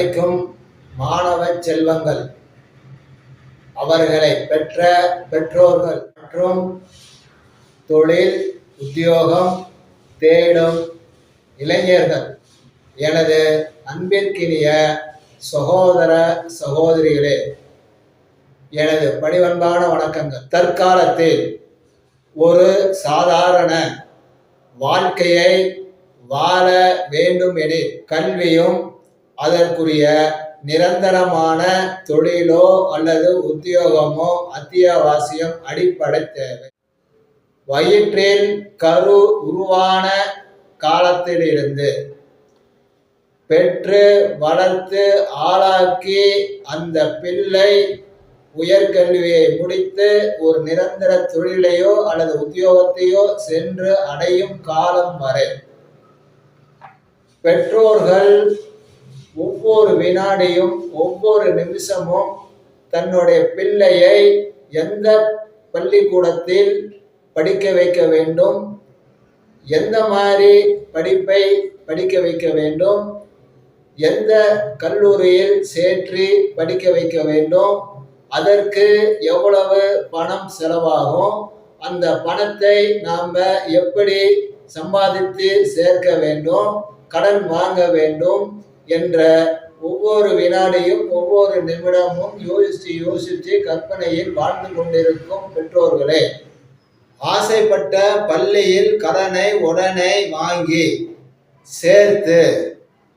படிக்கும் மாணவ செல்வங்கள், அவர்களை பெற்ற பெற்றோர்கள் மற்றும் தொழில் உத்தியோகம் தேடும் இளைஞர்கள், எனது அன்பிற்கினிய சகோதர சகோதரிகளே, எனது பணிவன்பான வணக்கங்கள். தற்காலத்தில் ஒரு சாதாரண வாழ்க்கையை வாழ வேண்டும் எனில் கல்வியும் அதற்குரிய நிரந்தரமான தொழிலோ அல்லது உத்தியோகமோ அத்தியாவசியம், அடிப்படை தேவை. வயிற்றில் கரு உருவான காலத்திலிருந்து பெற்று வளர்த்து ஆளாக்கி அந்த பிள்ளை உயர்கல்வியை முடித்து ஒரு நிரந்தர தொழிலையோ அல்லது உத்தியோகத்தையோ சென்று அடையும் காலம் வரை பெற்றோர்கள் ஒவ்வொரு வினாடியும் ஒவ்வொரு நிமிஷமும் தன்னுடைய பிள்ளையை எந்த பள்ளிக்கூடத்தில் படிக்க வைக்க வேண்டும், எந்த மாதிரி படிப்பை படிக்க வைக்க வேண்டும், எந்த கல்லூரியில் சேர்த்து படிக்க வைக்க வேண்டும், அதற்கு எவ்வளவு பணம் செலவாகும், அந்த பணத்தை நாம் எப்படி சம்பாதித்து சேர்க்க வேண்டும், கடன் வாங்க வேண்டும் என்ற ஒவ்வொரு வினாடியும் ஒவ்வொரு நிமிடமும் யோசித்து கற்பனையில் வாழ்ந்து கொண்டிருக்கும் பெற்றோர்களே, ஆசைப்பட்ட பள்ளியில் கடனை உடனே வாங்கி சேர்த்து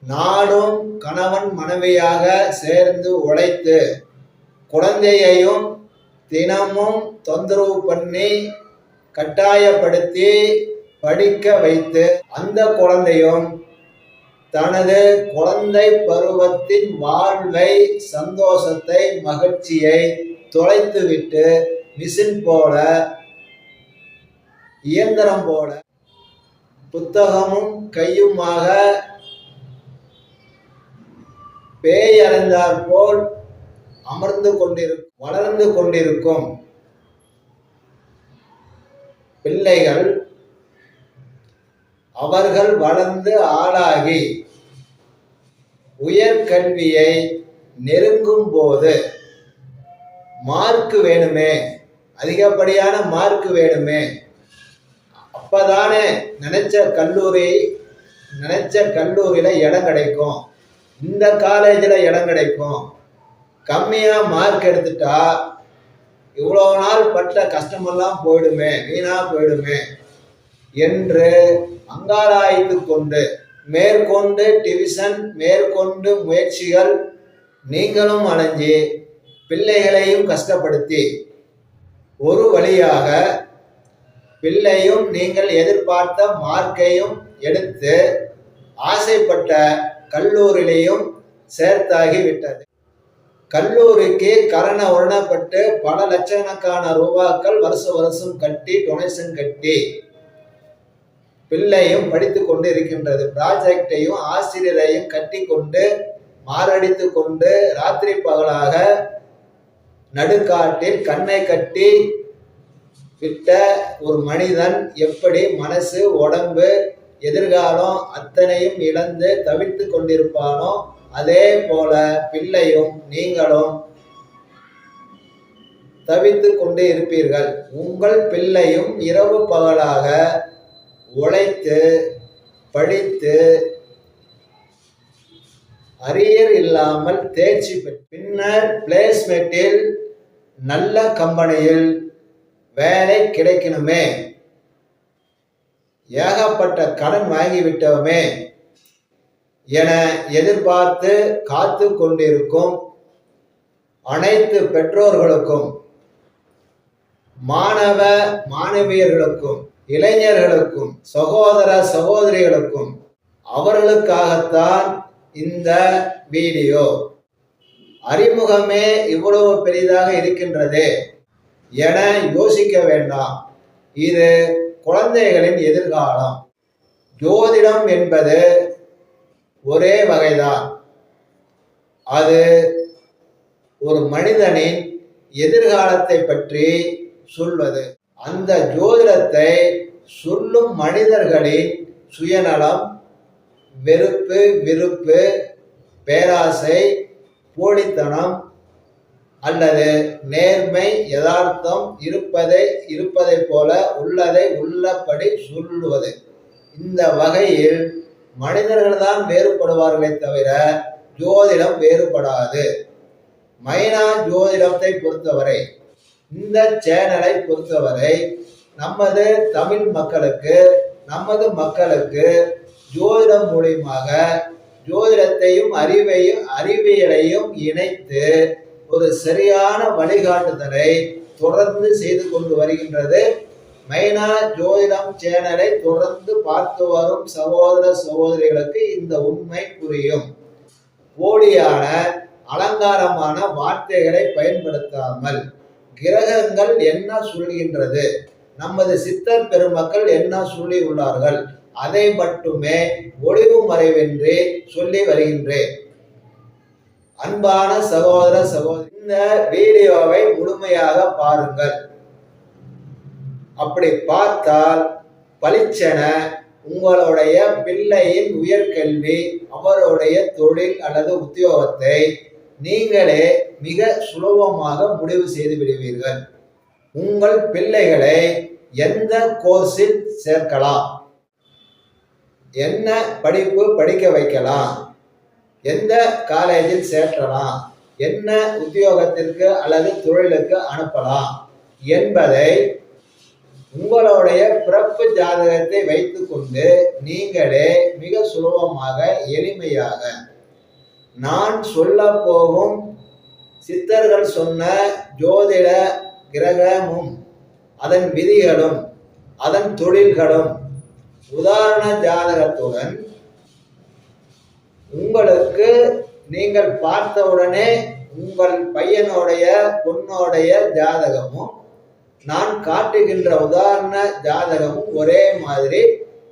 நாடும் கணவன் மனைவியாக சேர்ந்து உழைத்து குழந்தையையும் தினமும் தொந்தரவு பண்ணி கட்டாயப்படுத்தி படிக்க வைத்து அந்த குழந்தையும் தனது குழந்தை பருவத்தின் வாழ்வை, சந்தோஷத்தை, மகிழ்ச்சியை தொலைத்துவிட்டு மிஷின் போல, இயந்திரம் போல புத்தகமும் கையுமாக பேய் அடைந்தார் போல் அமர்ந்து கொண்டிருக்கும் வளர்ந்து கொண்டிருக்கும் பிள்ளைகள் அவர்கள் வளர்ந்து ஆளாகி உயர்கல்வியை நெருங்கும் போது மார்க் வேணுமே, அதிகப்படியான மார்க் வேணுமே, அப்பதானே நினைச்ச கல்லூரியில இடம் கிடைக்கும், இந்த காலேஜில் இடம் கிடைக்கும், கம்மியா மார்க் எடுத்துட்டா இவ்வளோ நாள் பட்ட கஷ்டமெல்லாம் போயிடுமே, வீணா போயிடுமே என்று அங்காராய்ந்து கொண்டு மேற்கொண்டு டிவிஷன், மேற்கொண்டு முயற்சிகள் நீங்களும் அலைஞ்சி பிள்ளைகளையும் கஷ்டப்படுத்தி ஒரு வழியாக பிள்ளையும் நீங்கள் எதிர்பார்த்த மார்க்கையும் எடுத்து ஆசைப்பட்ட கல்லூரியிலையும் சேர்த்தாகி விட்டது. கல்லூரிக்கு கரண உரணப்பட்டு பல லட்சக்கணக்கான ரூபாய்கள் வருஷம் கட்டி டொனேஷன் கட்டி பிள்ளையும் படித்து கொண்டு இருக்கின்றது. ப்ராஜெக்டையும் ஆசிரியரையும் கட்டி கொண்டு மாரடித்து கொண்டு ராத்திரி பகலாக நடுக்காட்டில் கண்ணை கட்டி விட்ட ஒரு மனிதன் எப்படி மனசு, உடம்பு, எதிர்காலம் அத்தனையும் இழந்து தவித்து கொண்டிருப்பானோ அதே போல பிள்ளையும் நீங்களும் தவித்து கொண்டு இருப்பீர்கள். உங்கள் பிள்ளையும் இரவு பகலாக உழைத்து படித்து அரியர் இல்லாமல் தேர்ச்சி பெற்று பின்னர் பிளேஸ்மெண்டில் நல்ல கம்பெனியில் வேலை கிடைக்கணுமே, ஏகப்பட்ட கடன் வாங்கிவிட்டோமே என எதிர்பார்த்து காத்து கொண்டிருக்கும் அனைத்து பெற்றோர்களுக்கும், மாணவ மாணவியர்களுக்கும், இளைஞர்களுக்கும், சகோதர சகோதரிகளுக்கும் அவர்களுக்காகத்தான் இந்த வீடியோ. அறிமுகமே இவ்வளவு பெரிதாக இருக்கின்றது என யோசிக்க வேண்டாம். இது குழந்தைகளின் எதிர்காலம். ஜோதிடம் என்பது ஒரே வகைதான். அது ஒரு மனிதனின் எதிர்காலத்தை பற்றி சொல்வது. அந்த ஜோதிடத்தை சொல்லும் மனிதர்களின் சுயநலம், வெறுப்பு, விருப்பு, பேராசை, போலித்தனம் அல்லது நேர்மை, யதார்த்தம், இருப்பதை போல உள்ளதை உள்ளபடி சொல்லுவது. இந்த வகையில் மனிதர்கள் தான் வேறுபடுவார்களே தவிர ஜோதிடம் வேறுபடாது. மைனா ஜோதிடத்தை பொறுத்தவரை, இந்த சேனலை பொறுத்தவரை நமது தமிழ் மக்களுக்கு, நமது மக்களுக்கு ஜோதிடம் மூலியமாக ஜோதிடத்தையும் அறிவியலையும் இணைத்து ஒரு சரியான வழிகாட்டுதலை தொடர்ந்து செய்து கொண்டு வருகின்றது. மைனா ஜோதிடம் சேனலை தொடர்ந்து பார்த்து வரும் சகோதர சகோதரிகளுக்கு இந்த உண்மை புரியும். போலியான அலங்காரமான வார்த்தைகளை பயன்படுத்தாமல் கிரகங்கள் என்ன சொல்கின்றது, நமது சித்தர் பெருமக்கள் என்ன சொல்லி உள்ளார்கள், அதை மட்டுமே ஒளிவு மறைவின்றி சொல்லி வருகின்றேன். அன்பான சகோதர சகோதரி, இந்த வீடியோவை முழுமையாக பாருங்கள். அப்படி பார்த்தால் பளிச்சென உங்களுடைய பிள்ளையின் உயர்கல்வி, அவருடைய தொழில் அல்லது உத்தியோகத்தை நீங்களே மிக சுலபமாக முடிவு செய்து விடுவீர்கள். உங்கள் பிள்ளைகளை எந்த கோர்ஸில் சேர்க்கலாம், என்ன படிப்பு படிக்க வைக்கலாம், எந்த காலேஜில் சேர்க்கலாம், என்ன உத்தியோகத்திற்கு அல்லது தொழிலுக்கு அனுப்பலாம் என்பதை உங்களுடைய பிறப்பு ஜாதகத்தை வைத்துக்கொண்டு நீங்களே மிக சுலபமாக எளிமையாக நான் சொல்ல போகும் சித்தர்கள் சொன்ன ஜோதிட கிரகமும் அதன் விதிகளும் அதன் தொழில்களும் உதாரண ஜாதகத்துடன் உங்களுக்கு நீங்கள் பார்த்தவுடனே உங்கள் பையனுடைய பொண்ணோடைய ஜாதகமும் நான் காட்டுகின்ற உதாரண ஜாதகமும் ஒரே மாதிரி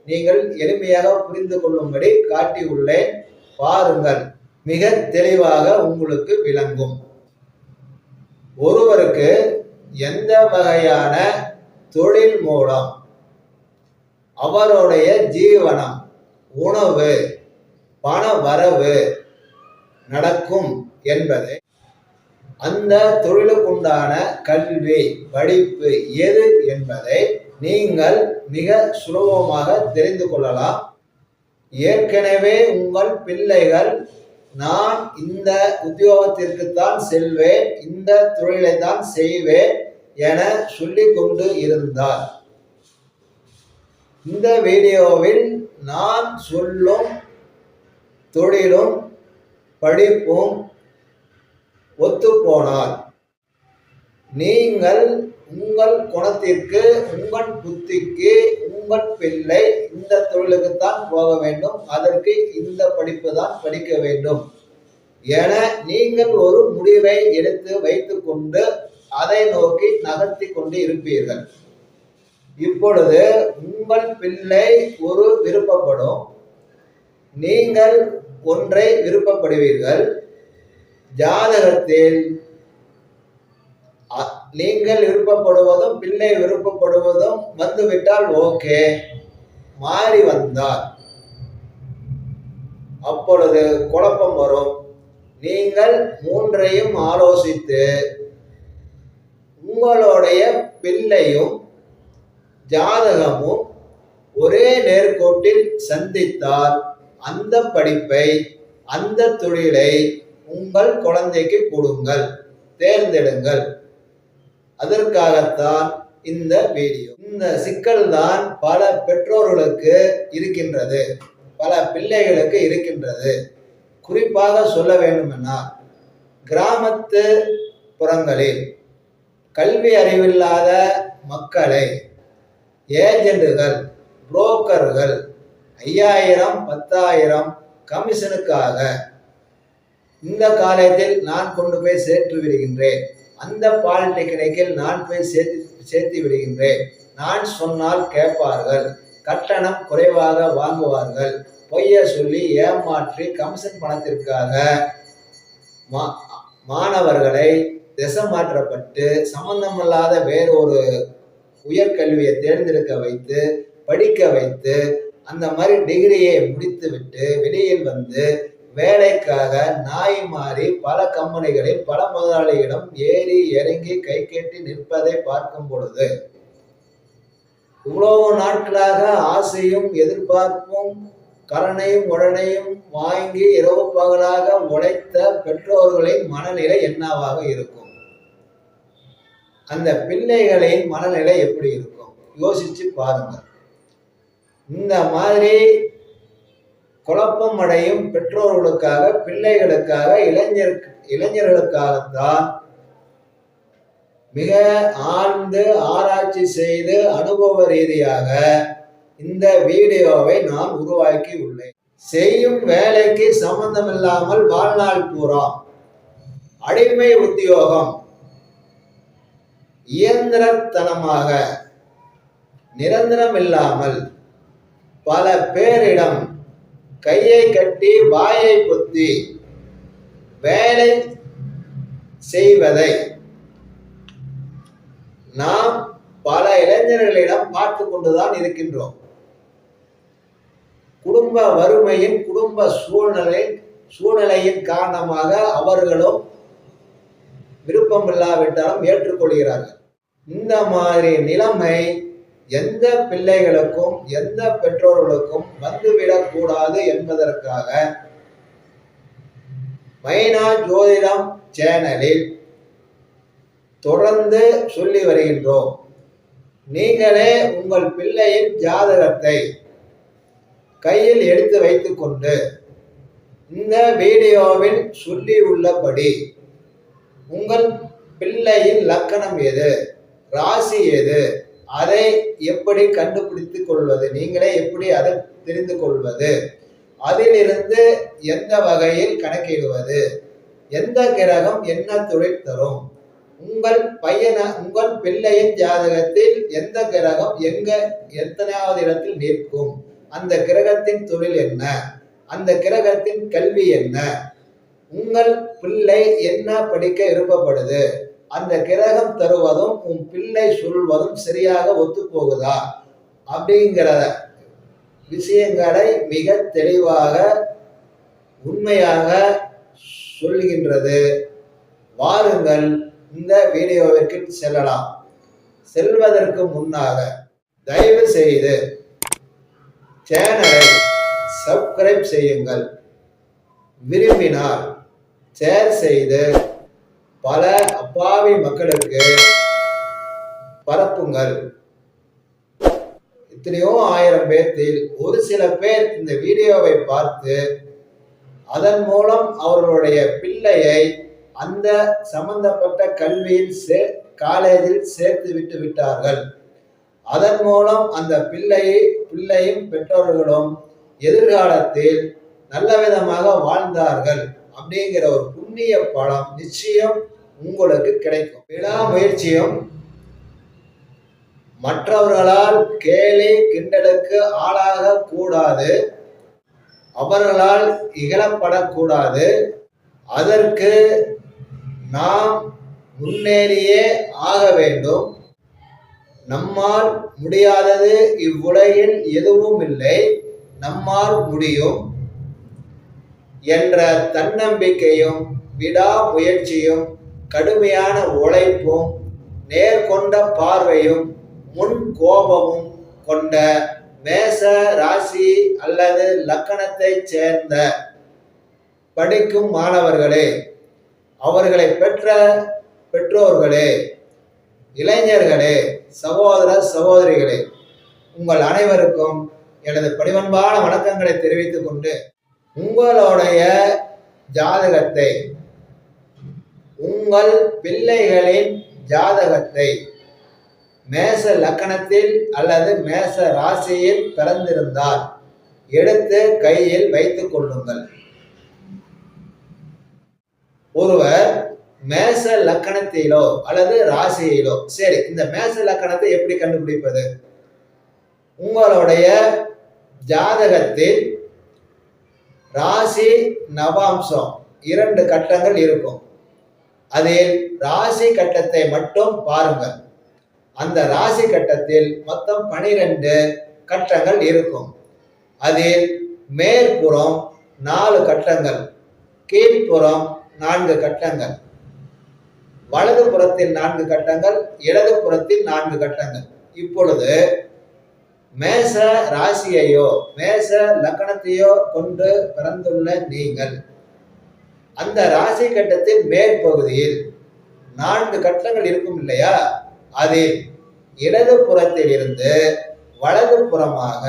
நீங்கள் எளிமையாக புரிந்து கொள்ளும்படி காட்டியுள்ளேன். பாருங்கள், மிக தெளிவாக உங்களுக்கு விளங்கும். ஒருவருக்கு எந்த வகையான தொழில் மூலம் அவருடைய ஜீவனம், உணவு, பண வரவு நடக்கும் என்பதை, அந்த தொழிலுக்குண்டான கல்வி படிப்பு எது என்பதை நீங்கள் மிக சுலபமாக தெரிந்து கொள்ளலாம். ஏற்கனவே உங்கள் பிள்ளைகள் நான் இந்த உத்தியோகத்திற்குத்தான் செல்வேன், இந்த தொழிலை தான் செய்வேன் என சொல்லிக் கொண்டு இருந்தார். இந்த வீடியோவில் நான் சொல்லும் தொழிலும் படிப்பும் ஒத்துப்போனால் நீங்கள் உங்கள் குணத்திற்கு, உங்கள் புத்திக்கு, உங்கள் பிள்ளை இந்த தொழிலுக்குத்தான் போக வேண்டும், அதற்கு இந்த படிப்பு தான் படிக்க வேண்டும் என நீங்கள் ஒரு முடிவை எடுத்து வைத்துக் கொண்டு அதை நோக்கி நகர்த்தி கொண்டு இருப்பீர்கள். இப்பொழுது உங்கள் பிள்ளை ஒரு விருப்பப்படும், நீங்கள் ஒன்றை விருப்பப்படுவீர்கள். ஜாதகத்தில் நீங்கள் விருப்பப்படுவதும் பிள்ளை விருப்பப்படுவதும் வந்துவிட்டால் ஓகே, மாறி வந்தால் அப்பொழுது குழப்பம் வரும். நீங்கள் மூன்றையும் ஆலோசித்து உங்களுடைய பிள்ளையும் ஜாதகமும் ஒரே நேர்கோட்டில் சந்தித்தால் அந்த படிப்பை, அந்த தொழிலை உங்கள் குழந்தைக்கு கொடுங்கள், தேர்ந்தெடுங்கள். அதற்காகத்தான் இந்த வீடியோ. இந்த சிக்கல் தான் பல பெற்றோர்களுக்கு இருக்கின்றது, பல பிள்ளைகளுக்கு இருக்கின்றது. குறிப்பாக சொல்ல வேண்டுமென்றால் கிராமத்து புறங்களில் கல்வி அறிவில்லாத மக்களை ஏஜெண்டுகள், புரோக்கர்கள் 5000 10,000 கமிஷனுக்காக இந்த காலேஜில் நான் கொண்டு போய் சேர்த்து விடுகின்றேன், அந்த பாலிடெக்னிக்கில் நான் போய் சேர்த்து விடுகின்றேன், நான் சொன்னால் கேட்பார்கள், கட்டணம் குறைவாக வாங்குவார்கள், பொய்ய சொல்லி ஏமாற்றி கமிஷன் பணத்திற்காக மாணவர்களை திசை மாற்றப்பட்டு சம்பந்தமில்லாத வேறொரு உயர்கல்வியை தேர்ந்தெடுக்க வைத்து படிக்க வைத்து அந்த மாதிரி டிகிரியை முடித்து விட்டு வெளியில் வந்து வேலைக்காக நாய் மாறி பல கம்பெனிகளில் பல முதலாளியிடம் ஏறி இறங்கி கை கட்டி நிற்பதை பார்க்கும் பொழுது, இவ்வளவு நாட்களாக ஆசையும் எதிர்பார்ப்பும் கடனையும் உடனையும் வாங்கி இரவு பகலாக உழைத்த பெற்றோர்களின் மனநிலை என்னவாக இருக்கும்? அந்த பிள்ளைகளின் மனநிலை எப்படி இருக்கும்? யோசிச்சு பாருங்க. இந்த மாதிரி குழப்பம் அடையும் பெற்றோர்களுக்காக, பிள்ளைகளுக்காக, இளைஞர்களுக்காகத்தான் மிக ஆழ்ந்து ஆராய்ச்சி செய்து அனுபவ ரீதியாக இந்த வீடியோவை நான் உருவாக்கி உள்ளேன். செய்யும் வேலைக்கு சம்பந்தமில்லாமல் வாழ்நாள் பூரா அடிமை உத்தியோகம் இயந்திரத்தனமாக நிரந்தரம் இல்லாமல் பல பேரிடம் கையை கட்டி வாயை பொத்தி வேலை செய்வதை நாம் பல இளைஞர்களிடம் பார்த்து கொண்டுதான் இருக்கின்றோம். குடும்ப வறுமையின், குடும்ப சூழ்நிலையின் காரணமாக அவர்களும் விருப்பமில்லாவிட்டாலும் ஏற்றுக்கொள்கிறார்கள். இந்த மாதிரி நிலைமை எந்த பிள்ளைகளுக்கும் எந்த பெற்றோர்களுக்கும் வந்துவிடக் கூடாது என்பதற்காக மைனா ஜோதிடம் சேனலில் தொடர்ந்து சொல்லி வருகின்றோம். நீங்களே உங்கள் பிள்ளையின் ஜாதகத்தை கையில் எடுத்து வைத்துக் கொண்டு இந்த வீடியோவில் சொல்லி உள்ளபடி உங்கள் பிள்ளையின் லக்கணம் எது, ராசி எது, அதை எப்படி கண்டுபிடித்துக் கொள்வது, நீங்களே எப்படி அதை தெரிந்து கொள்வது, அதிலிருந்து எந்த வகையில் கணக்கிடுவது, எந்த கிரகம் என்ன தொழில் தரும், உங்கள் பிள்ளையின் ஜாதகத்தில் எந்த கிரகம் எத்தனையாவது இடத்தில் நிற்கும், அந்த கிரகத்தின் தொழில் என்ன, அந்த கிரகத்தின் கல்வி என்ன, உங்கள் பிள்ளை என்ன படிக்க விருப்பப்படுது, அந்த கிரகம் தருவதும் உன் பிள்ளை சொல்வதும் சரியாக ஒத்து போகுதா அப்படிங்கிற விஷயங்களை மிக தெளிவாக உண்மையாக சொல்லுகின்றது. வாருங்கள் இந்த வீடியோவிற்கு செல்லலாம். செல்வதற்கு முன்னாக தயவு செய்து சேனலை சப்ஸ்கிரைப் செய்யுங்கள். விரும்பினால் ஷேர் செய்து பல அப்பாவி மக்களுக்கு பரப்புங்கள். எத்தனையோ ஆயிரம் பேர்த்தில் ஒரு சில பேர் இந்த வீடியோவை பார்த்து அதன் மூலம் அவர்களுடைய பிள்ளையை அந்த சம்பந்தப்பட்ட கல்வியில் காலேஜில் சேர்த்து விட்டு விட்டார்கள். அதன் மூலம் அந்த பிள்ளையும் பெற்றோர்களும் எதிர்காலத்தில் நல்ல விதமாக வாழ்ந்தார்கள் அப்படிங்கிற ஒரு புண்ணிய பலம் நிச்சயம் உங்களுக்கு கிடைக்கும். விடாமுயற்சியும் மற்றவர்களால் கேலி கிண்டலுக்கு ஆளாக கூடாது, அவர்களால் இகழப்படக்கூடாது. அதற்கு நாம் முன்னேறியே ஆக வேண்டும். நம்மால் முடியாதது இவ்வுலகில் எதுவும் இல்லை, நம்மால் முடியும் என்ற தன்னம்பிக்கையும் விடாமுயற்சியும் கடுமையான உழைப்பும் நேர்கொண்ட பார்வையும் முன் கோபமும் கொண்ட மேச ராசி அல்லது லக்கணத்தை சேர்ந்த படிக்கும் மாணவர்களே, அவர்களை பெற்ற பெற்றோர்களே, இளைஞர்களே, சகோதர சகோதரிகளே, உங்கள் அனைவருக்கும் எனது பணிவன்பான வணக்கங்களை தெரிவித்துக் கொண்டு உங்களுடைய ஜாதகத்தை, உங்கள் பிள்ளைகளின் ஜாதகத்தை மேச லக்கணத்தில் அல்லது மேச ராசியில் பிறந்திருந்தால் எடுத்து கையில் வைத்துக் கொள்ளுங்கள். ஒருவர் மேச லக்கணத்திலோ அல்லது ராசியிலோ, சரி, இந்த மேச லக்கணத்தை எப்படி கண்டுபிடிப்பது? உங்களுடைய ஜாதகத்தில் ராசி நவாம்சம் 2 கட்டங்கள் இருக்கும். அதில் ராசி கட்டத்தை மட்டும் பாருங்கள். அந்த ராசி கட்டத்தில் மொத்தம் 12 கட்டங்கள் இருக்கும். அதில் மேற்புறம் 4 கட்டங்கள், கீழ்ப்புறம் 4 கட்டங்கள், வலது புறத்தில் 4 கட்டங்கள், இடது புறத்தில் 4 கட்டங்கள். இப்பொழுது மேச ராசியையோ மேச லக்னத்தையோ கொண்டு பிறந்துள்ள நீங்கள் அந்த ராசி கட்டத்தின் மேல் பகுதியில் 4 கட்டங்கள் இருக்கும் இல்லையா, அதில் இடது புறத்தில் இருந்து வலது புறமாக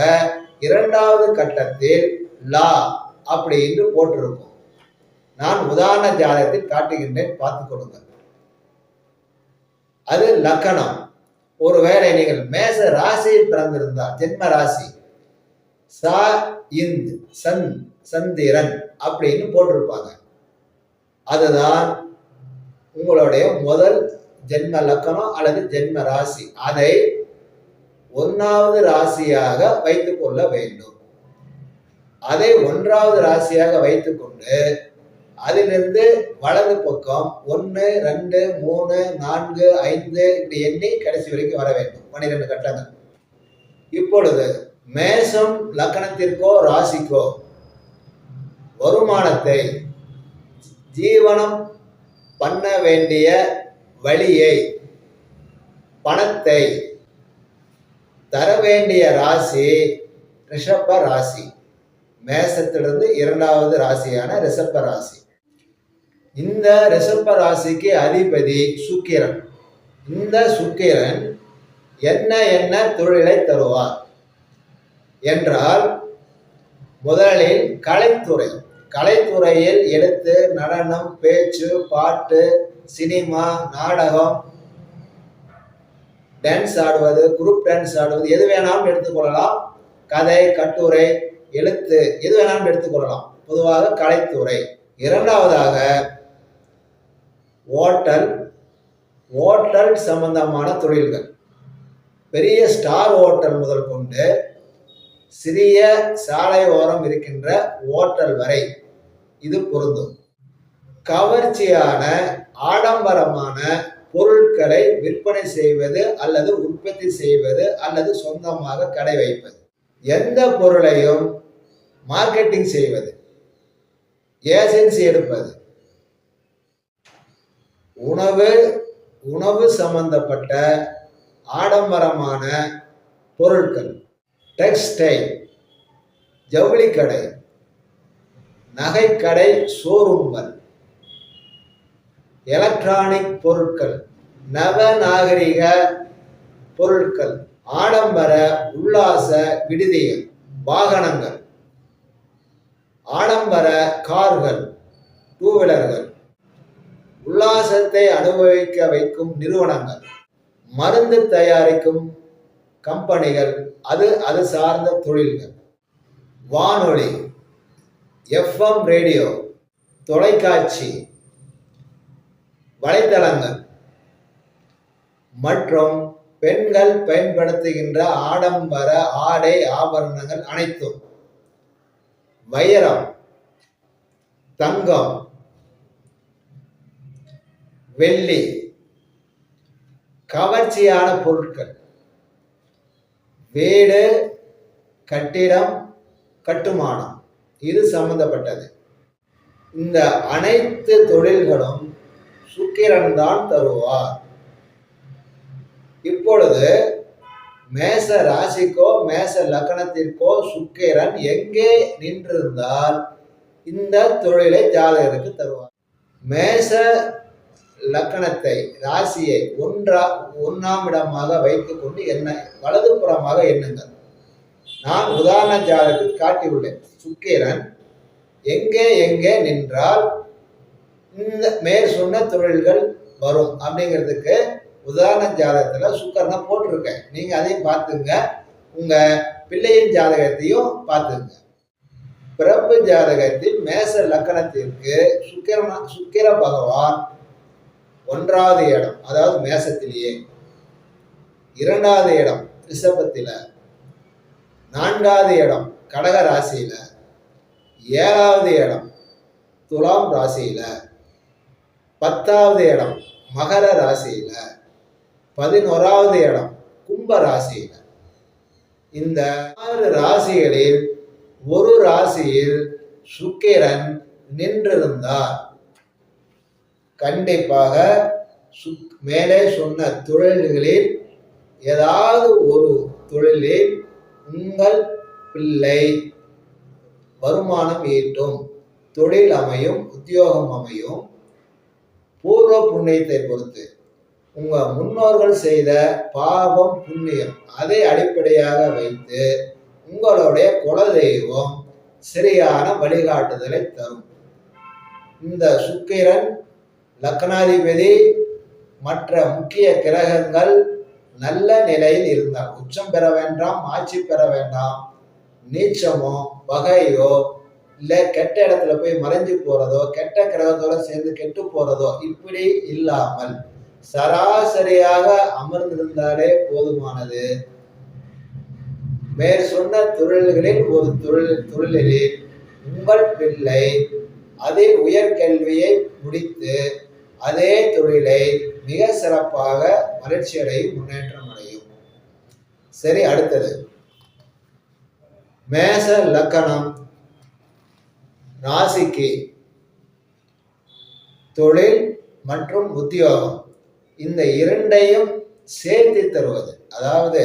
2வது கட்டத்தில் லா அப்படி என்று போட்டிருக்கும். நான் உதாரண ஜாதகத்தில் காட்டுகின்றேன், பார்த்துக் கொடுங்க. அது லக்கணம். ஒருவேளை நீங்கள் மேச ராசியில் பிறந்திருந்தால் ஜென்ம ராசி சா இந்த் சந்த் சந்திரன் அப்படின்னு போட்டிருப்பாங்க. அதுதான் உங்களுடைய முதல் ஜென்ம லக்கணம் அல்லது ஜென்ம ராசி. அதை 1வது ராசியாக வைத்துக் கொள்ள வேண்டும். அதை 1வது ராசியாக வைத்துக்கொண்டு அதிலிருந்து வலது பக்கம் 1 2 3 4 5 இப்படி எண்ணி கடைசி வரைக்கும் வர வேண்டும். 12 கட்டங்கள். இப்பொழுது மேசம் லக்கணத்திற்கோ ராசிக்கோ வருமானத்தை ஜீவனம் பண்ண வேண்டிய வழியை பணத்தை தர வேண்டிய ராசி ரிஷப ராசி. மேசத்திலிருந்து 2வது ராசியான ரிஷப ராசி. இந்த ரிஷப ராசிக்கு அதிபதி சுக்கிரன். இந்த சுக்கிரன் என்ன தொழிலை தருவார் என்றால், முதலில் கலைத்துறையில் எழுத்து, நடனம், பேச்சு, பாட்டு, சினிமா, நாடகம், டான்ஸ் ஆடுவது, குரூப் டான்ஸ் ஆடுவது, எது வேணாலும் எடுத்துக்கொள்ளலாம். கதை, கட்டுரை, எழுத்து எது வேணாலும் எடுத்துக்கொள்ளலாம். பொதுவாக கலைத்துறை. 2வதாக ஓட்டல் சம்பந்தமான தொழில்கள். பெரிய ஸ்டார் ஓட்டல் முதல் கொண்டு சிறிய சாலை ஓரம் இருக்கின்ற ஓட்டல் வரை இது பொருந்தும். கவர்ச்சியான ஆடம்பரமான பொருட்களை விற்பனை செய்வது அல்லது உற்பத்தி செய்வது அல்லது சொந்தமாக கடை வைப்பது, எந்த பொருளையும் மார்க்கெட்டிங் செய்வது, ஏஜென்சி எடுப்பது, உணவு சம்பந்தப்பட்ட ஆடம்பரமான பொருட்கள், டெக்ஸ்டைல், ஜவுளிக்கடை, நகைக்கடை, ஷோரூம்கள், எலக்ட்ரானிக் பொருட்கள், நவநாகரிக பொருட்கள், ஆடம்பர உல்லாச விடுதிகள், வாகனங்கள், ஆடம்பர கார்கள், டூவீலர்கள், உல்லாசத்தை அனுபவிக்க வைக்கும் நிறுவனங்கள், மருந்து தயாரிக்கும் கம்பெனிகள், அது சார்ந்த தொழில்கள், வானொலி, FM ரேடியோ, தொலைக்காட்சி, வலைத்தளங்கள் மற்றும் பெண்கள் பயன்படுத்துகின்ற ஆடம்பர ஆடை ஆபரணங்கள் அனைத்தும், வைரம், தங்கம், வெள்ளி, கவர்ச்சியான பொருட்கள், வீடு, கட்டிடம், கட்டுமானம் இது சம்பந்தப்பட்டது. இந்த அனைத்து தொழில்களும் சுக்கிரன் தான் தருவார். இப்பொழுது மேச ராசிக்கோ மேச லக்னத்திற்கோ சுக்கிரன் எங்கே நின்றிருந்தால் இந்த தொழிலை ஜாதகருக்கு தருவார். மேச லக்கணத்தை ராசியை 1ஆம் இடமாக வைத்துக் கொண்டு வலது புறமாக எண்ணுங்கள். நான் உதாரண ஜாதகத்தில் காட்டியுள்ளேன். சுக்கிரன் எங்கே நின்றால் இந்த மேற் சொன்ன தொழில்கள் வரும் அப்படிங்கிறதுக்கு உதாரண ஜாதகத்துல சுக்கிரனை போட்டிருக்கேன். நீங்க அதையும் பார்த்துங்க, உங்க பிள்ளையின் ஜாதகத்தையும் பார்த்துங்க. பிறப்பு ஜாதகத்தில் மேச லக்கணத்திற்கு சுக்கிர பகவான் 1வது இடம், அதாவது மேசத்திலேயே, 2வது இடம் ரிஷபத்தில, 4வது இடம் கடக ராசியில, 7வது இடம் துலாம் ராசியில, 10வது இடம் மகர ராசியில, 11வது இடம் கும்ப ராசியில. இந்த 6 ராசிகளில் ஒரு ராசியில் சுக்கிரன் நின்றிருந்தார், கண்டிப்பாக மேலே சொன்ன தொழில்களில் ஏதாவது ஒரு தொழிலில் உங்கள் பிள்ளை வருமானம் ஈட்டும், தொழில் அமையும், உத்தியோகம் அமையும். பூர்வ புண்ணியத்தை பொறுத்து உங்க முன்னோர்கள் செய்த பாவம் புண்ணியம் அதை அடிப்படையாக வைத்து உங்களுடைய குலதெய்வம் சரியான வழிகாட்டுதலை தரும். இந்த சுக்கிரன் லக்னாதிபதி மற்ற முக்கிய கிரகங்கள் நல்ல நிலையில் இருந்தால், உச்சம் பெற வேண்டாம், ஆட்சி பெற வேண்டாம், நீச்சமோ வகையோ இல்லை கெட்ட இடத்துல போய் மறைஞ்சு போறதோ, கெட்ட கிரகத்தோட சேர்ந்து கெட்டு போறதோ இப்படி இல்லாமல் சராசரியாக அமர்ந்திருந்தாலே போதுமானது. மேற் சொன்ன தொழில்களில் ஒரு தொழிலில் உங்கள் பிள்ளை அதே உயர்கல்வியை முடித்து அதே தொழிலை மிக சிறப்பாக வளர்ச்சியடையும், முன்னேற்றம் அடையும். சரி, அடுத்தது மேச லக்கணம் ராசிக்கு தொழில் மற்றும் உத்தியோகம் இந்த இரண்டையும் சேர்த்து தருவது. அதாவது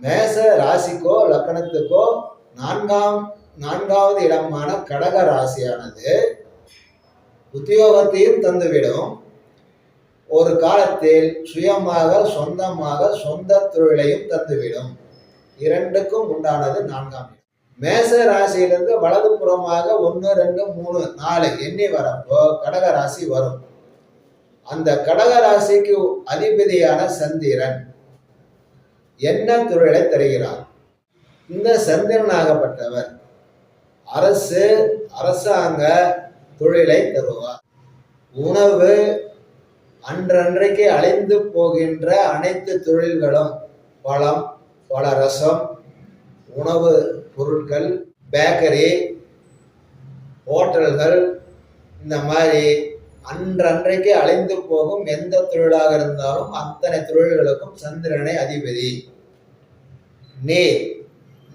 மேச ராசிக்கோ லக்கணத்துக்கோ நான்காவது இடமான கடக ராசியானது உத்தியோகத்தையும் தந்துவிடும், ஒரு காலத்தில் சுயமாக சொந்தமாக சொந்த தொழிலையும் தந்துவிடும். இரண்டுக்கும் உண்டானது 4ஆம் இடம். மேச ராசியிலிருந்து வலது புறமாக 1, 2, 3, 4 எண்ணி வரப்போ கடக ராசி வரும். அந்த கடக ராசிக்கு அதிபதியான சந்திரன் என்ன தொழிலை தருகிறார்? இந்த சந்திரனாகப்பட்டவர் அரசாங்க தொழிலை தருவார். உணவு அன்றன்றைக்கு அழிந்து போகின்ற அனைத்து தொழில்களும், பழம், பழரசம், உணவு பொருட்கள், பேக்கரி, ஹோட்டல்கள், இந்த மாதிரி அன்றன்றைக்கு அழிந்து போகும் எந்த தொழிலாக இருந்தாலும் அத்தனை தொழில்களுக்கும் சந்திரனை அதிபதி.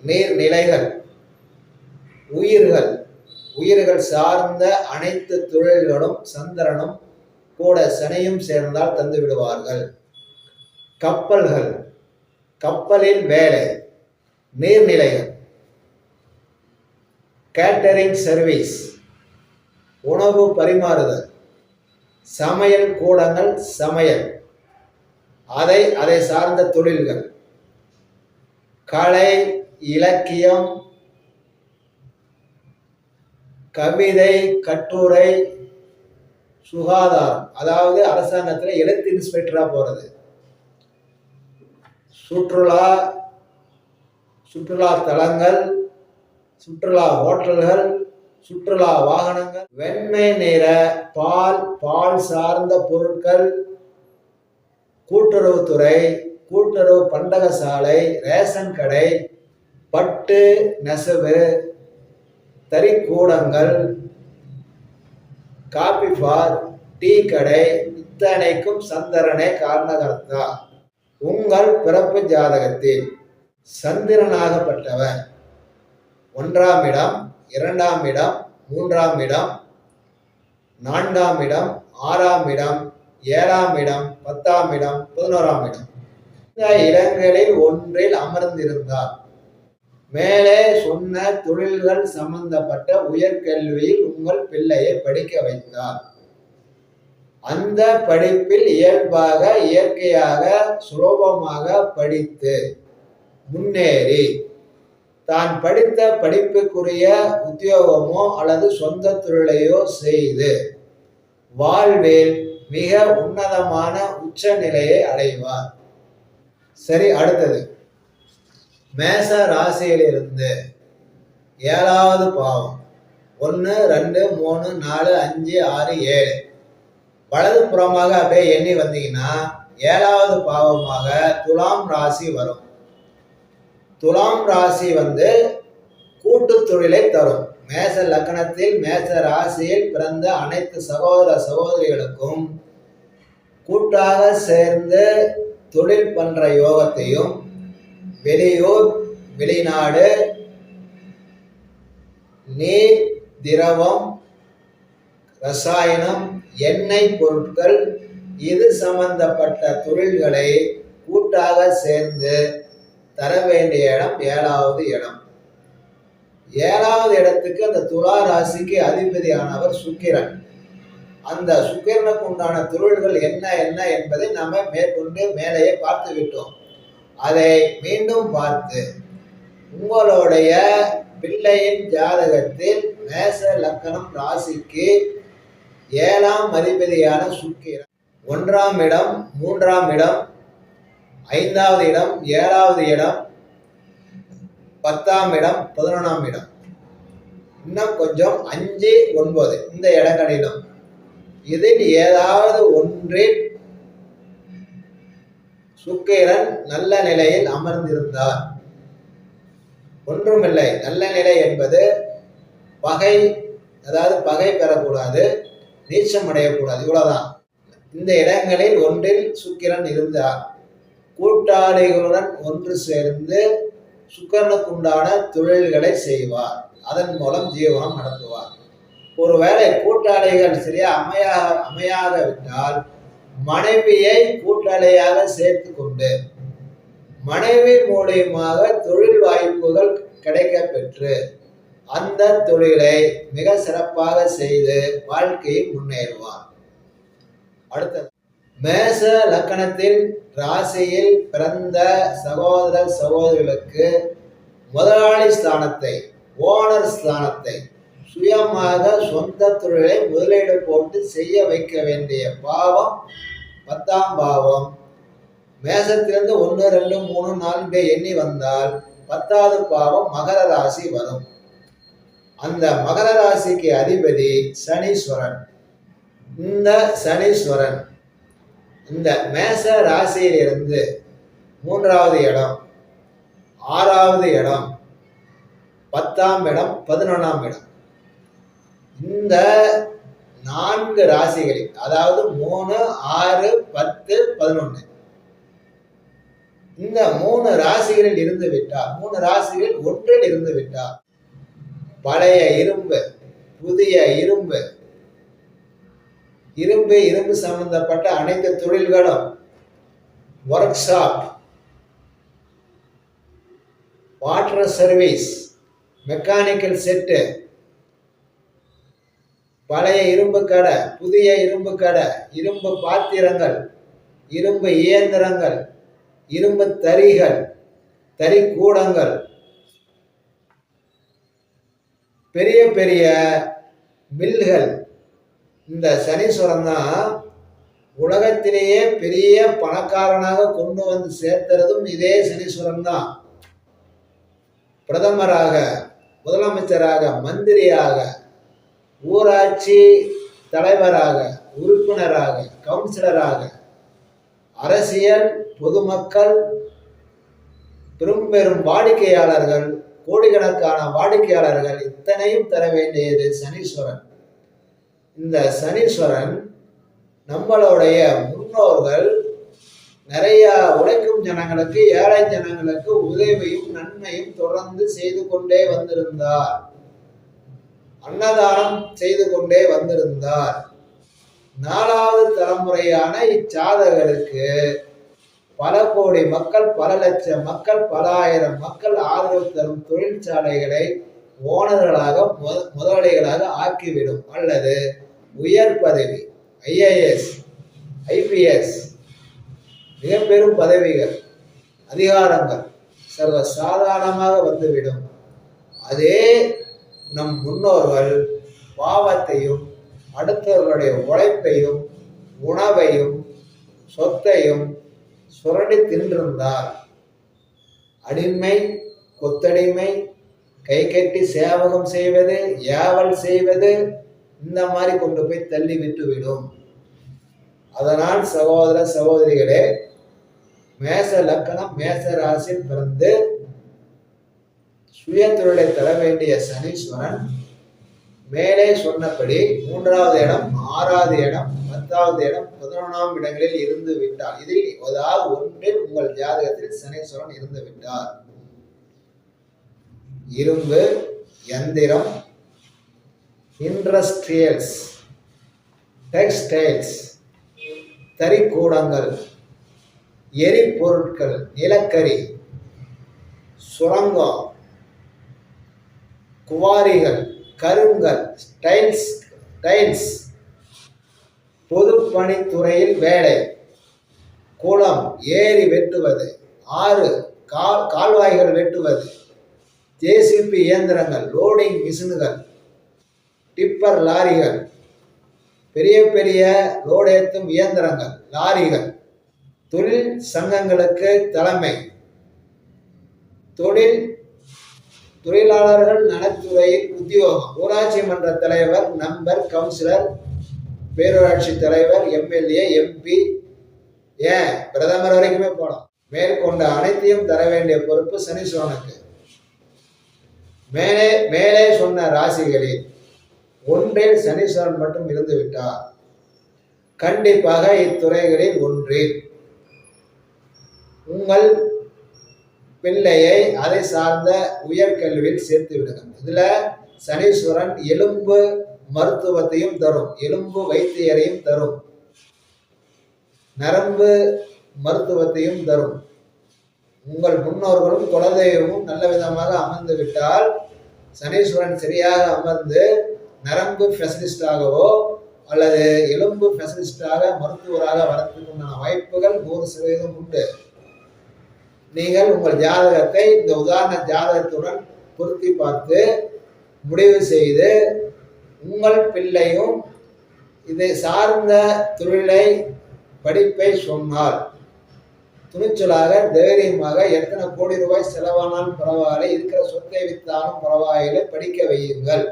நீர்நிலைகள், உயிர்கள் சார்ந்த அனைத்து தொழில்களும் சந்திரனும் கூட சனியும் சேர்ந்தால் தந்து விடுவார்கள். கப்பலில் வேலை, நீர்நிலைகள், கேட்டரிங் சர்வீஸ், உணவு பரிமாறுதல், சமையல் கூடங்கள், அதை சார்ந்த தொழில்கள், கலை, இலக்கியம், கவிதை, கட்டுரை, சுகாதாரம், அதாவது அரசாங்கத்தில் எழுத்து இன்ஸ்பெக்டரா போறது, சுற்றுலா தலங்கள், சுற்றுலா ஹோட்டல்கள், சுற்றுலா வாகனங்கள், வெண்மை நிற பால் சார்ந்த பொருட்கள், கூட்டுறவுத்துறை, கூட்டுறவு பண்டகசாலை, ரேஷன் கடை, பட்டு நெசவு, தறிக்கூடங்கள், காபி பார், டீ கடை, இத்தனைக்கும் சந்திரனே காரணகர்த்தா. உங்கள் பிறப்பு ஜாதகத்தில் சந்திரனாகப்பட்டவர் 1ஆம் இடம், 2ஆம் இடம், 3ஆம் இடம், 4ஆம் இடம், 6ஆம் இடம், 7ஆம் இடம், 10ஆம் இடம், 11ஆம் இடம் இந்த இடங்களில் ஒன்றில் அமர்ந்திருந்தார் மேலே சொன்ன தொழில்கள் சம்பந்தப்பட்ட உயர்கல்வியில் உங்கள் பிள்ளையை படிக்க வைத்தார். அந்த படிப்பில் இயற்கையாக சுலபமாக படித்து முன்னேறி தான் படித்த படிப்புக்குரிய உத்தியோகமோ அல்லது சொந்த தொழிலையோ செய்து வாழ்வில் மிக உன்னதமான உச்ச நிலையை அடைவார். சரி, அடுத்தது மேச ராசியிலிருந்து 7வது பாவம் 1, 2, 3, 4, 5, 6, 7 வலது புறமாக அப்படியே எண்ணி வந்தீங்கன்னா 7வது பாவமாக துலாம் ராசி வரும். துலாம் ராசி கூட்டு தொழிலை தரும். மேச லக்னத்தில் மேச ராசியில் பிறந்த அனைத்து சகோதர சகோதரிகளுக்கும் கூட்டாக சேர்ந்து தொழில் பண்ற யோகத்தையும் வெளியூர் வெளிநாடு நீர், திரவம், ரசாயனம், எண்ணெய் பொருட்கள் இது சம்பந்தப்பட்ட தொழில்களை கூட்டாக சேர்ந்து தர வேண்டிய இடம் 7வது இடம். 7வது இடத்துக்கு அந்த துலா ராசிக்கு அதிபதியானவர் சுக்கிரன். அந்த சுக்கிரனுக்கு உண்டான தொழில்கள் என்ன என்ன என்பதை நாம மேற்கொண்டு மேலேயே பார்த்து விட்டோம். அதை மீண்டும் பார்த்து உங்களுடைய பிள்ளையின் ஜாதகத்தில் மேச லக்கணம் ராசிக்கு 7ஆம் அதிபதியான சுக்கிரன் 1ஆம் இடம், 3ஆம் இடம், 5வது இடம், 7வது இடம், 10ஆம் இடம், 11ஆம் இடம், இன்னும் கொஞ்சம் 5, 9 இந்த இடங்களிலும் இதில் ஏதாவது ஒன்றில் சுக்கிரன் நல்ல நிலையில் அமர்ந்திருந்தார். ஒன்றுமில்லை, நல்ல நிலை என்பது பகை, அதாவது பகை பெறக்கூடாது, நீச்சம் அடையக்கூடாது, இவ்வளவுதான். இந்த இடங்களில் ஒன்றில் சுக்கிரன் இருந்தார். கூட்டாளிகளுடன் ஒன்று சேர்ந்து சுக்கிரனுக்குண்டான தொழில்களை செய்வார். அதன் மூலம் ஜீவனம் நடத்துவார். ஒருவேளை கூட்டாளிகள் சரியா அமையாக விட்டால் மனைவியை கூட்டாளியாக சேர்த்து கொண்டு மனைவி மூலியமாக தொழில் வாய்ப்புகள் கிடைக்க பெற்று அந்த தொழிலை மிக சிறப்பாக செய்து வாழ்க்கையில் முன்னேறுவார். அடுத்தது, மேச லக்கணத்தில் ராசியில் பிறந்த சகோதர சகோதரிகளுக்கு முதலாளி ஸ்தானத்தை, ஓனர் ஸ்தானத்தை, சுயமாக சொந்த தொழிலை முதலீடு போட்டு செய்ய வைக்க வேண்டிய பாவம் 10ஆம் பாவம். மேசத்திலிருந்து 1, 2, 3, 4 எண்ணி வந்தால் 10வது பாவம் மகர ராசி வரும். அந்த மகர ராசிக்கு அதிபதி சனீஸ்வரன். இந்த சனீஸ்வரன் இந்த மேச ராசியிலிருந்து 3வது இடம், 6வது இடம், 10ஆம் இடம், 11ஆம் இடம், இந்த 4 ராசிகளில், அதாவது 3, 6, 10, 11 இந்த 3 ராசிகளில் இருந்து விட்டார், 3 ராசிகளில் ஒன்றில் இருந்து விட்டார், பழைய இரும்பு, புதிய இரும்பு, இரும்பு சம்பந்தப்பட்ட அனைத்து தொழில்களும், work shop, water service, mechanical set, பழைய இரும்பு கடை, புதிய இரும்பு கடை, இரும்பு பாத்திரங்கள், இரும்பு இயந்திரங்கள், இரும்பு தறிகள், தறிக்கூடங்கள், பெரிய பெரிய மில்கள். இந்த சனீஸ்வரன் தான் உலகத்திலேயே பெரிய பணக்காரனாக கொண்டு வந்து சேர்த்துறதும் இதே சனீஸ்வரன் தான். பிரதமராக, முதலமைச்சராக, மந்திரியாக, ஊராட்சி தலைவராக, உறுப்பினராக, கவுன்சிலராக, அரசியல், பொதுமக்கள், பெரும் வாடிக்கையாளர்கள், கோடிக்கணக்கான வாடிக்கையாளர்கள் இத்தனையும் தர வேண்டியது சனீஸ்வரன். இந்த சனீஸ்வரன் நம்மளுடைய முன்னோர்கள் நிறைய உழைக்கும் ஜனங்களுக்கு, ஏழை ஜனங்களுக்கு உதவியும் நன்மையும் தொடர்ந்து செய்து கொண்டே வந்திருந்தார். அன்னதானம் செய்து கொண்டே வந்திருந்தார். 4வது தலைமுறையான இச்சாதகருக்கு பல கோடி மக்கள், பல லட்சம் மக்கள், பல ஆயிரம் மக்கள் ஆதரவு தரும் தொழிற்சாலைகளை ஓனர்களாக, முதலாளிகளாக ஆக்கிவிடும். அல்லது உயர் பதவி, IAS, IPS, மிக பெரும் பதவிகள், அதிகாரங்கள் சர்வ சாதாரணமாக வந்துவிடும். அதே நம் முன்னோர்கள் பாவத்தையும் அடுத்தவர்களுடைய உழைப்பையும் உணவையும் சொத்தையும் சுரண்டி தின்றிருந்தார். அடிமை, கொத்தடிமை, கை கட்டி சேவகம் செய்வது, ஏவல் செய்வது, இந்த மாதிரி கொண்டு போய் தள்ளி விட்டுவிடும். அதனால் சகோதர சகோதரிகளே, மேச லக்கணம், மேச ராசியில் பிறந்து சுய தொழிலை தர வேண்டிய சனீஸ்வரன் மேலே சொன்னபடி 3வது இடம், 6வது இடம், 10வது இடம், 11ஆம் இடங்களில் இருந்து விட்டார். இதில் ஏதாவது ஒன்றில் உங்கள் ஜாதகத்தில் சனீஸ்வரன் இருந்து விட்டார். இரும்பு, யந்திரம், இண்டஸ்ட்ரியல்ஸ், டெக்ஸ்டைல்ஸ், தறிக்கூடங்கள், எரிபொருட்கள், நிலக்கரி, சுரங்கம், குவாரிகள், கருங்கல், டைல்ஸ், பொதுப்பணித்துறையில் வேலை, குளம், ஏரி வெட்டுவது, ஆறு, கால்வாய்கள் வெட்டுவது, ஜேசிபி இயந்திரங்கள், லோடிங் மிஷின்கள், டிப்பர் லாரிகள், பெரிய பெரிய லோடேற்றும் இயந்திரங்கள், லாரிகள், தொழில் சங்கங்களுக்கு தலைமை, தொழிலாளர்கள் நலத்துறையில் உத்தியோகம், ஊராட்சி மன்ற தலைவர், நம்பர், கவுன்சிலர், பேரூராட்சி தலைவர், எம்எல்ஏ, எம்பி, ஏன் பிரதமர் வரைக்குமே போலாம். மேற்கொண்ட அனைத்தையும் தர வேண்டிய பொறுப்பு சனீஸ்வரனுக்கு. மேலே சொன்ன ராசிகளில் ஒன்றில் சனீஸ்வரன் மட்டும் இருந்து விட்டார். கண்டிப்பாக இத்துறைகளில் ஒன்றில் உங்கள் பிள்ளையை அதை சார்ந்த உயர்கல்வியில் சேர்த்து விடுங்கள். இதுல சனீஸ்வரன் எலும்பு மருத்துவத்தையும் தரும், எலும்பு வைத்தியரையும் தரும், நரம்பு மருத்துவத்தையும் தரும். உங்கள் முன்னோர்களும் குலதெய்வமும் நல்ல விதமாக அமர்ந்து விட்டால் சனீஸ்வரன் சரியாக அமர்ந்து நரம்பு ஸ்பெஷலிஸ்டாகவோ அல்லது எலும்பு ஸ்பெஷலிஸ்டாக மருத்துவராக வரத்துக்குண்டான வாய்ப்புகள் 100% உண்டு. நீங்கள் உங்கள் ஜாதகத்தை இந்த உதாரண ஜாதகத்துடன் பொருத்தி பார்த்து முடிவு செய்து உங்கள் பிள்ளையும் இதை சார்ந்த தொழிலை படிப்பை சொன்னால் துணிச்சலாக தைரியமாக எத்தனை கோடி ரூபாய் செலவானாலும் பரவாயில்லை, இருக்கிற சொத்தை வித்தாலும் பரவாயில்லை, படிக்க வையுங்கள்.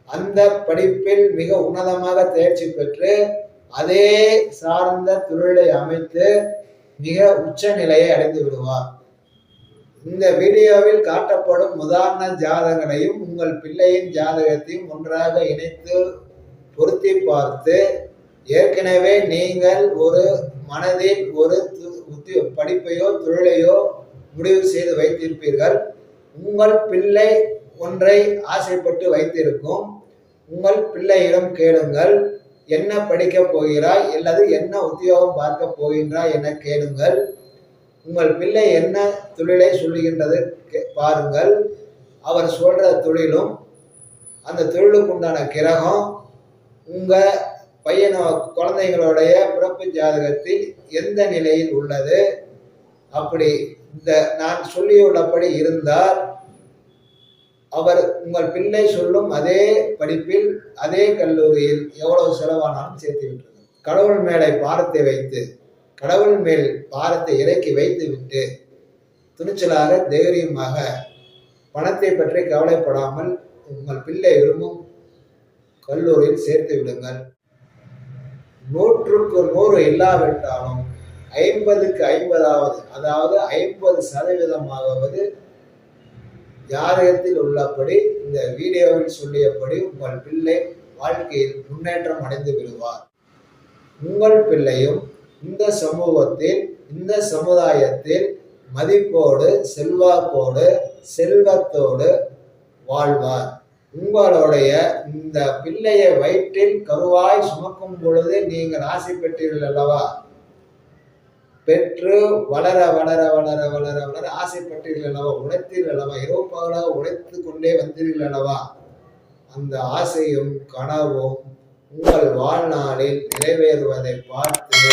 அந்த படிப்பில் மிக உன்னதமாக தேர்ச்சி பெற்று அதே சார்ந்த தொழிலை அமைத்து மிக உச்ச நிலையை அடைந்து விடுவார். இந்த வீடியோவில் காட்டப்படும் உதாரண ஜாதகங்களையும் உங்கள் பிள்ளையின் ஜாதகத்தையும் ஒன்றாக இணைத்து பொருத்தி பார்த்து ஏற்கனவே நீங்கள் ஒரு மனதில் ஒரு படிப்பையோ தொழிலையோ முடிவு செய்து வைத்திருப்பீர்கள். உங்கள் பிள்ளை ஒன்றை ஆசைப்பட்டு வைத்திருக்கும். உங்கள் பிள்ளையிடம் கேளுங்கள், என்ன படிக்க போகிறாய் அல்லது என்ன உத்தியோகம் பார்க்க போகின்றாய் என கேளுங்கள். உங்கள் பிள்ளை என்ன தொழிலை சொல்லுகின்றது பாருங்கள். அவர் சொல்ற தொழிலும் அந்த தொழிலுக்கு உண்டான கிரகம் உங்க குழந்தைங்களுடைய பிறப்பு ஜாதகத்தில் எந்த நிலையில் உள்ளது, அப்படி இந்த நான் சொல்லியுள்ளபடி இருந்தால் அவர் உங்கள் பிள்ளை சொல்லும் அதே படிப்பில் அதே கல்லூரியில் எவ்வளவு செலவானாலும் சேர்த்து விட்டது. கடவுள் மேலே பாரத்தை வைத்து கடவுள் மேல் பாரத்தை இறக்கி வைத்து விட்டு துணிச்சலாக தைரியமாக பணத்தை பற்றி கவலைப்படாமல் உங்கள் பிள்ளை விரும்பும் கல்லூரியில் சேர்த்து விடுங்கள். 100க்கு 100 இல்லாவிட்டாலும் 50க்கு 50ஆவது, அதாவது 50% ஜாதகத்தில் உள்ளபடி இந்த வீடியோவில் சொல்லியபடி உங்கள் பிள்ளை வாழ்க்கையில் முன்னேற்றம் அடைந்து விடுவார். உங்கள் பிள்ளையும் இந்த சமூகத்தில் இந்த சமுதாயத்தில் மதிப்போடு செல்வாக்கோடு செல்வத்தோடு வாழ்வார். உங்களுடைய இந்த பிள்ளையை வயிற்றில் கருவாய் சுமக்கும் பொழுது நீங்கள் ஆசை பெற்றீர்கள் அல்லவா, பெற்று வளர வளர வளர வளர வளர ஆசைப்பட்டீர்கள் அல்லவா, உழைத்தீர்கள் அல்லவா, இரவு பகலாக உழைத்து கொண்டே வந்தீர்கள் அல்லவா, அந்த ஆசையும் கனவும் உங்கள் வாழ்நாளில் நிறைவேறுவதை பார்த்து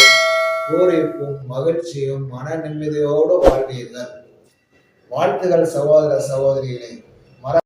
பூரிப்பும் மகிழ்ச்சியும் மன நிம்மதியோடு வாழ்வீர்கள். வாழ்த்துகள் சகோதர சகோதரிகளே.